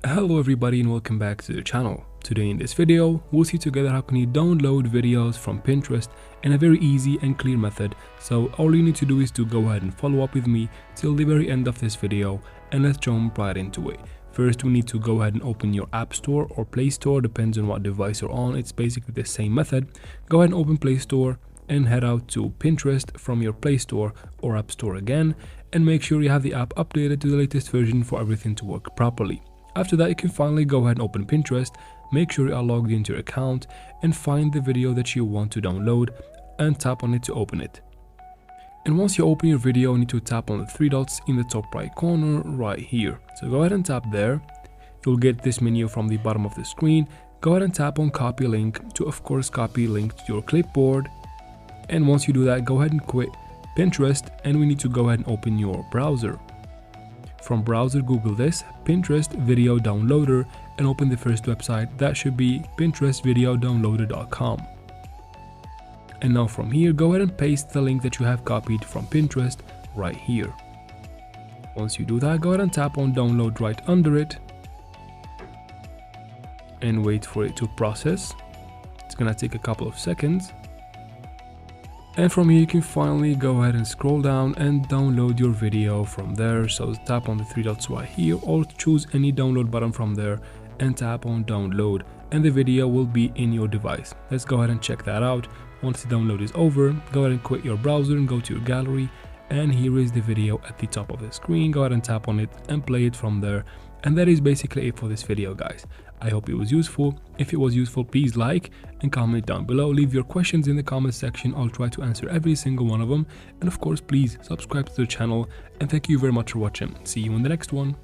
Hello everybody and welcome back to the channel. Today in this video, we'll see together how can you download videos from Pinterest in a very easy and clear method. So all you need to do is to go ahead and follow up with me till the very end of this video, and let's jump right into it. First, we need to go ahead and open your App Store or Play Store, depends on what device you're on. It's basically the same method. Go ahead and open Play Store and head out to Pinterest from your Play Store or App Store again, and make sure you have the app updated to the latest version for everything to work properly. After that, you can finally go ahead and open Pinterest, make sure you are logged into your account, and find the video that you want to download and tap on it to open it. And once you open your video, you need to tap on the three dots in the top right corner right here. So go ahead and tap there. You'll get this menu from the bottom of the screen. Go ahead and tap on copy link to, of course, copy link to your clipboard. And once you do that, go ahead and quit Pinterest, and we need to go ahead and open your browser. From browser, Google this, Pinterest Video Downloader, and open the first website. That should be pinterestvideodownloader.com. And now from here, go ahead and paste the link that you have copied from Pinterest right here. Once you do that, go ahead and tap on download right under it and wait for it to process. It's gonna take a couple of seconds. And from here, you can finally go ahead and scroll down and download your video from there. So tap on the three dots right here, or choose any download button from there and tap on download, and the video will be in your device. Let's go ahead and check that out. Once the download is over, go ahead and quit your browser and go to your gallery, and here is the video at the top of the screen. Go ahead and tap on it and play it from there. And that is basically it for this video, guys. I hope it was useful. If it was useful, please like and comment down below. Leave your questions in the comment section. I'll try to answer every single one of them. And of course, please subscribe to the channel. And thank you very much for watching. See you in the next one.